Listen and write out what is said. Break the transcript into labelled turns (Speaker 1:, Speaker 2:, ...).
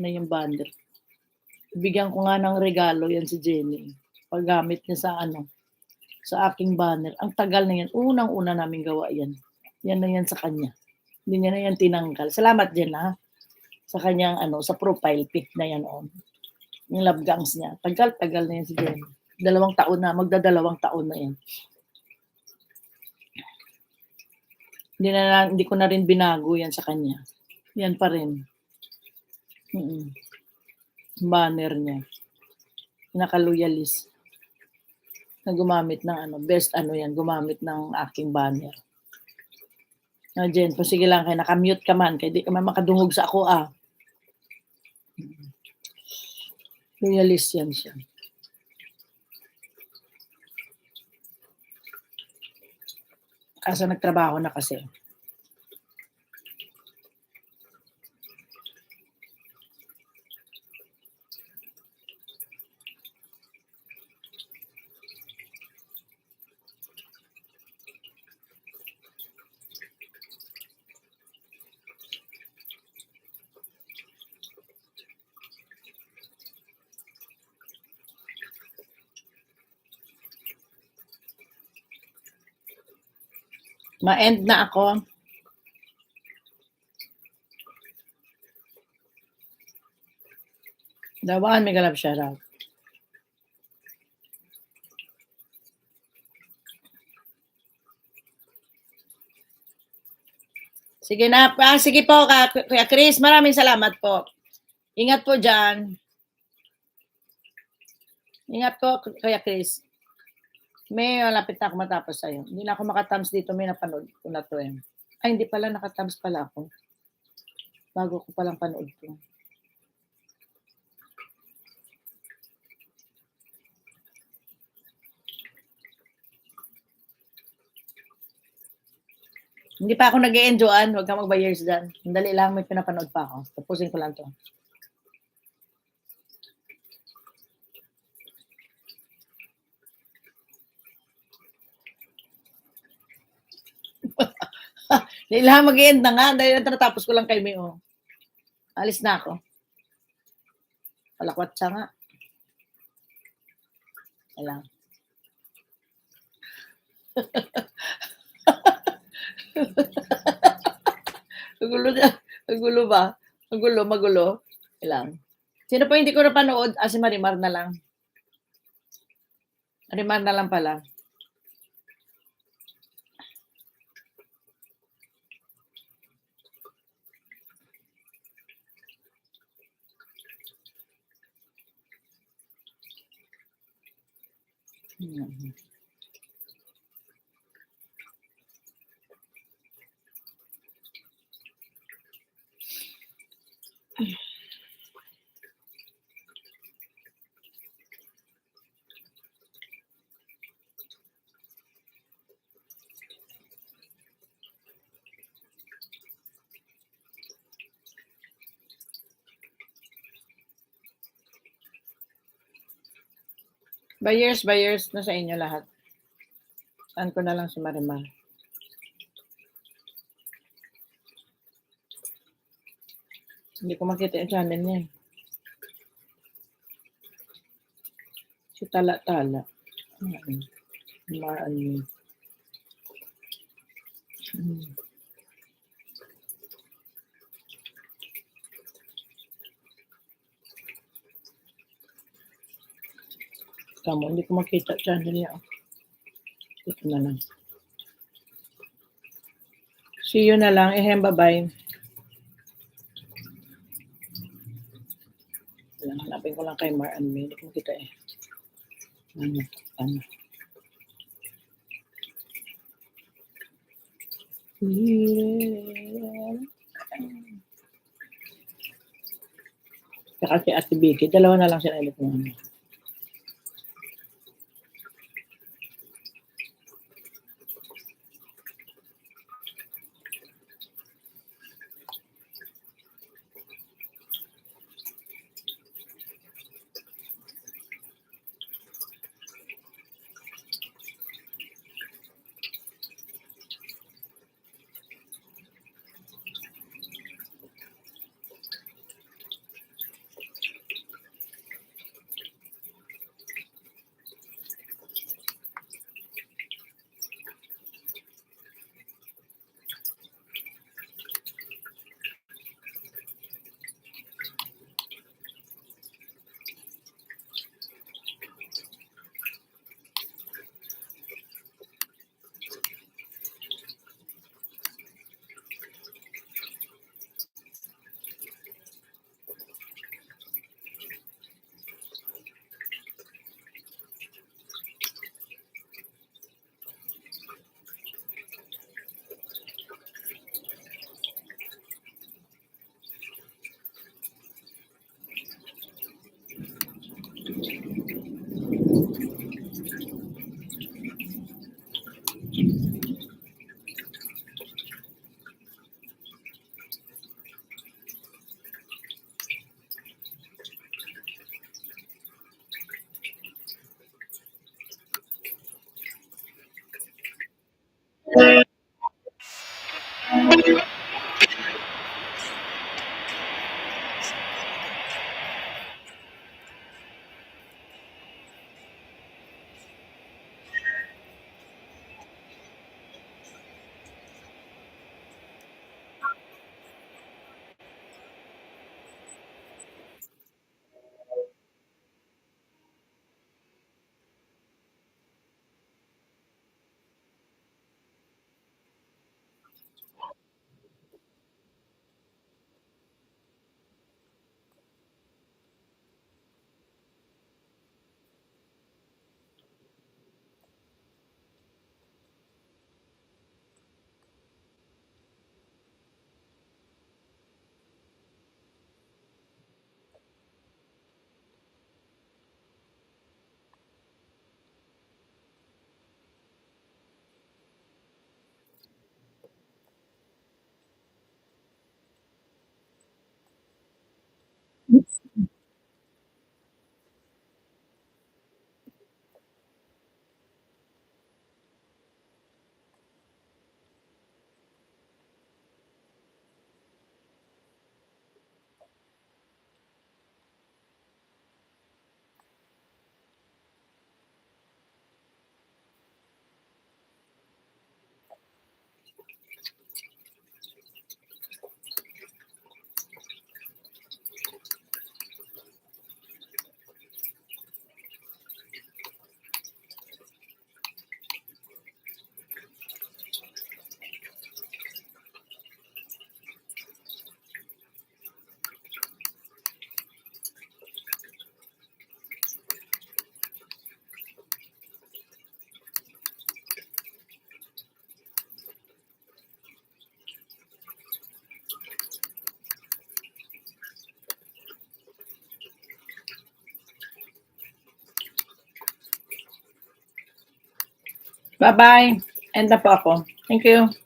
Speaker 1: na yung banner. Bigyan ko nga ng regalo yan si Jenny. Paggamit niya sa sa aking banner. Ang tagal na yan. Unang-una namin gawa yan. Yan na yan sa kanya. Hindi niya na yan tinanggal. Salamat Jen ha. Sa kanyang sa profile pic na yan yung love gangs niya. Tagal na yan si Jenny. 2 taon na. Magda-2 taon na yan. Hindi ko na rin binago yan sa kanya. Yan pa rin. Banner niya. Naka-loyalist. Na gumamit ng best yan, gumamit ng aking banner. Jen, sige lang kayo, nakamute ka man, kaya di ka man makadungog sa ako Loyalist yan siya. Kaso nagtrabaho na kasi. Ma-end na ako. Dawan, may galap shout out. Sige na. Sige po, Kuya Chris. Maraming salamat po. Ingat po dyan. Ingat po, Kuya Chris. May malapit na ako matapos sa'yo. Hindi na ako makatams dito. May napanood ko na to eh. Ay, hindi pala. Nakatams pala ako. Bago ko palang panood ko. Hindi pa ako nag-e-enjoyan. Huwag kang mag-buyers dyan. Dali lang, may pinapanood pa ako. Tapusin ko lang to. Dali lang, mag-e-end na nga. Dahil natapos ko lang kay Mio. Alis na ako. Palakwat siya nga. Alam. Magulo ba? Magulo. Ilang. Sino po hindi ko napanood? Si Marimar na lang. Marimar na lang pala. Buyers na sa inyo lahat. Saan ko na lang si Marimar. Hindi ko makita yung channel niya. Si Tala-Tala. Marami. Tama, hindi ko makita channel niya. Ito na lang. See you na lang. Bye-bye. Hanapin ko lang kay Mar and May. Hindi ko makita eh. Ano? Saka si Ate Vicky. 2 na lang sila ulit mo. Bye-bye. End na po ako. Thank you.